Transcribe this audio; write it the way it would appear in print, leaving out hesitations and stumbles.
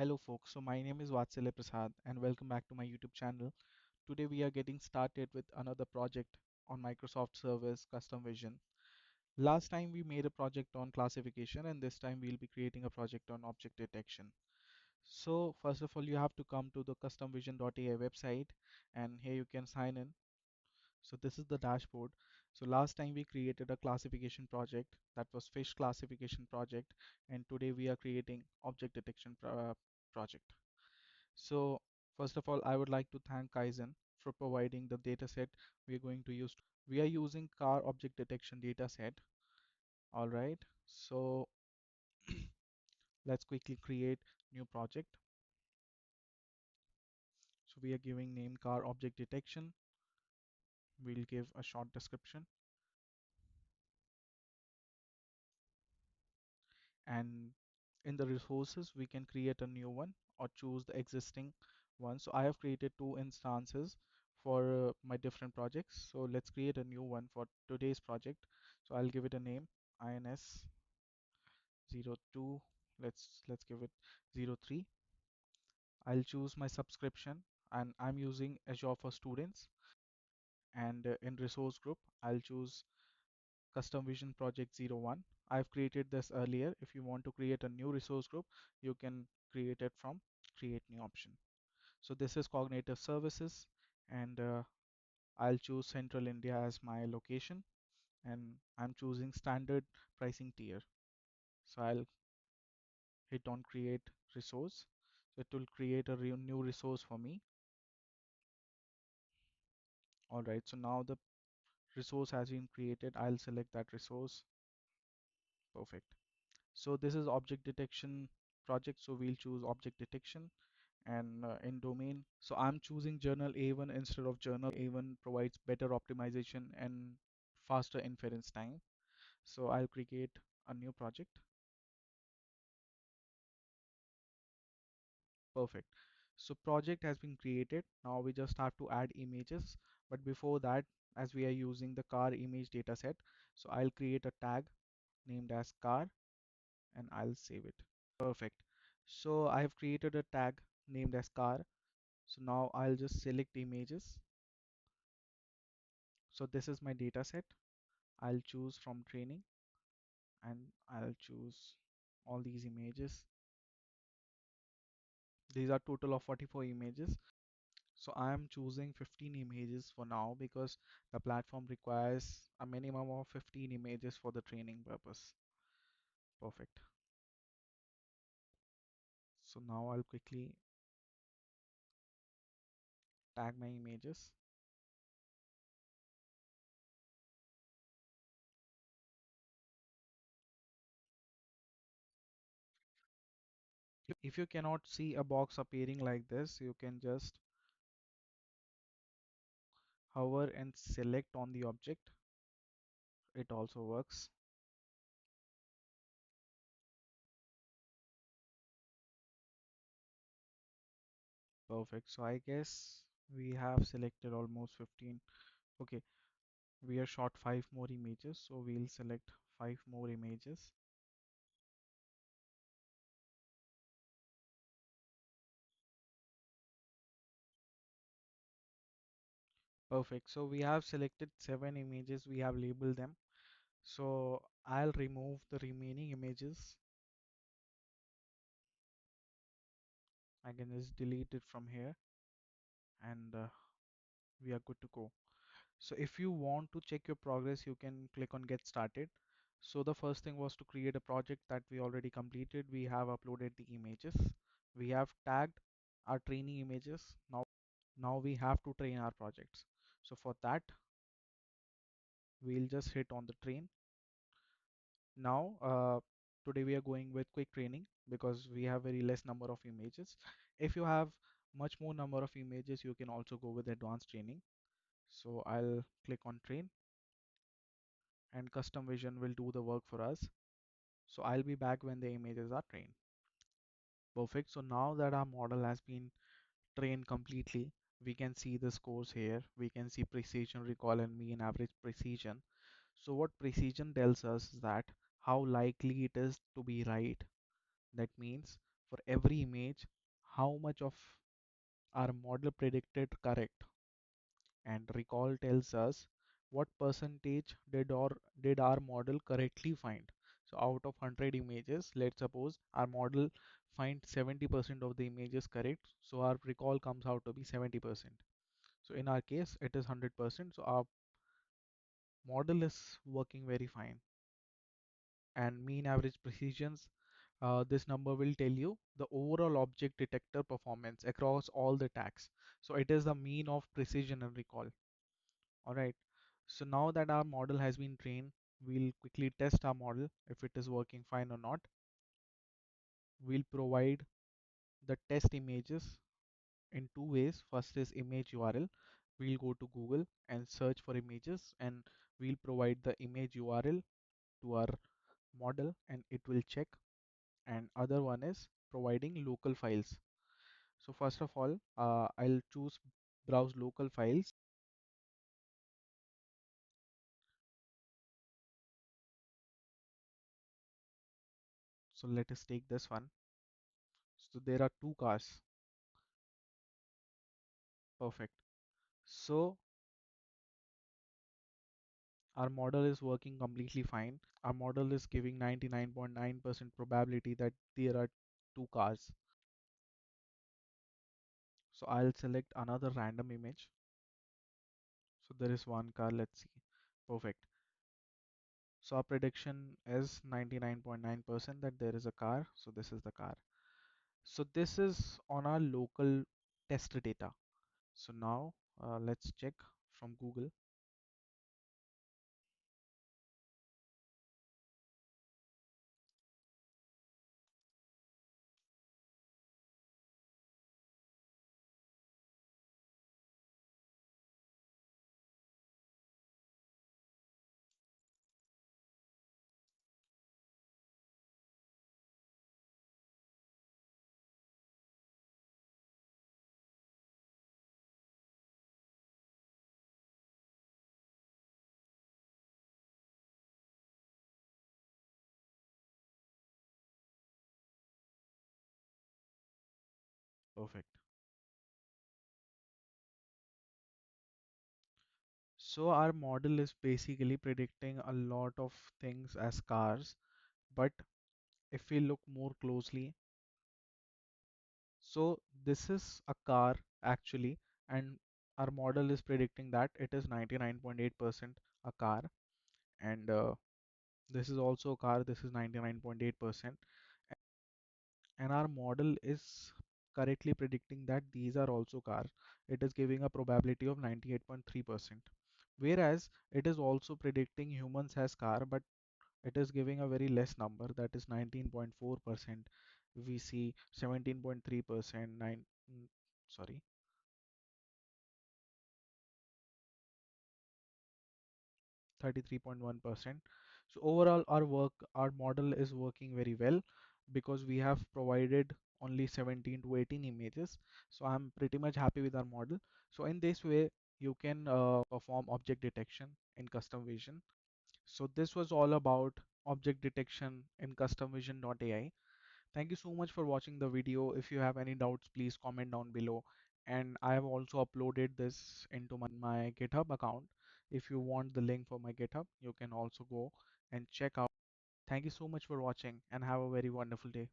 Hello folks, so my name is Vatsalya Prasad and welcome back to my YouTube channel. Today we are getting started with another project on Microsoft Service Custom Vision. Last time we made a project on classification and this time we'll be creating a project on object detection. So first of all you have to come to the customvision.ai website and here you can sign in. So this is the dashboard. So last time we created a classification project that was fish classification project and today we are creating object detection project. So first of all, I would like to thank Kaizen for providing the dataset we are going to use. We are using car object detection dataset. All right. So let's quickly create new project. So we are giving name car object detection. We'll give a short description and in the resources we can create a new one or choose the existing one. So I have created two instances for my different projects. So let's create a new one for today's project. So I'll give it a name ins02. Let's give it 03. I'll choose my subscription and I'm using Azure for students and in resource group I'll choose custom vision project 01. I've created this earlier. If you want to create a new resource group, you can create it from create new option. So this is cognitive services and I'll choose Central India as my location and I'm choosing standard pricing tier. So I'll hit on create resource. So it will create a new resource for me. All right, so now the resource has been created. I'll select that resource. Perfect. So this is object detection project. So we'll choose object detection and in domain. So I'm choosing journal A1 instead of journal A1 provides better optimization and faster inference time. So I'll create a new project. Perfect. So project has been created. Now we just have to add images. But before that, as we are using the car image dataset, so I'll create a tag named as car and I'll save it. Perfect. So I have created a tag named as car. So now I'll just select images. So this is my data set. I'll choose from training and I'll choose all these images. These are total of 44 images. So I am choosing 15 images for now because the platform requires a minimum of 15 images for the training purpose. Perfect. So now I'll quickly tag my images. If you cannot see a box appearing like this, you can just hover and select on the object. It also works. Perfect. So I guess we have selected almost 15. Okay, we are short 5 more images, so we'll select 5 more images. Perfect. So we have selected 7 images, we have labeled them. So I'll remove the remaining images. I can just delete it from here and we are good to go. So if you want to check your progress, you can click on get started. So the first thing was to create a project that we already completed. We have uploaded the images. We have tagged our training images. Now we have to train our projects. So for that, we'll just hit on the train. Now, today we are going with quick training because we have very less number of images. If you have much more number of images, you can also go with advanced training. So I'll click on train and custom vision will do the work for us. So I'll be back when the images are trained. Perfect. So now that our model has been trained completely, we can see the scores here. We can see precision, recall, and mean average precision. So what precision tells us is that how likely it is to be right. That means for every image how much of our model predicted correct, and recall tells us what percentage did our model correctly find. So out of 100 images, let's suppose our model finds 70% of the images correct, so our recall comes out to be 70%. So in our case it is 100%, so our model is working very fine. And mean average precisions, this number will tell you the overall object detector performance across all the tags. So it is the mean of precision and recall. All right. So now that our model has been trained, we'll quickly test our model if it is working fine or not. We'll provide the test images in two ways. First is image URL. We'll go to Google and search for images, and we'll provide the image URL to our model and it will check. And other one is providing local files. So first of all, I'll choose browse local files. So let us take this one. So there are two cars. Perfect. So our model is working completely fine. Our model is giving 99.9% probability that there are two cars. So I'll select another random image. So there is one car, let's see. Perfect. So our prediction is 99.9% that there is a car. So this is the car. So this is on our local test data. So now let's check from Google. Perfect. So our model is basically predicting a lot of things as cars, but if we look more closely, so this is a car actually, and our model is predicting that it is 99.8% a car, and this is also a car, this is 99.8%, and our model is correctly predicting that these are also cars. It is giving a probability of 98.3%. Whereas it is also predicting humans as car, but it is giving a very less number, that is 19.4%. We see 17.3%, 9, sorry, 33.1%. So overall, our model is working very well because we have provided only 17 to 18 images. So I'm pretty much happy with our model. So in this way, you can perform object detection in custom vision. So this was all about object detection in custom vision.ai. Thank you so much for watching the video. If you have any doubts, please comment down below. And I have also uploaded this into my GitHub account. If you want the link for my GitHub, you can also go and check out. Thank you so much for watching and have a very wonderful day.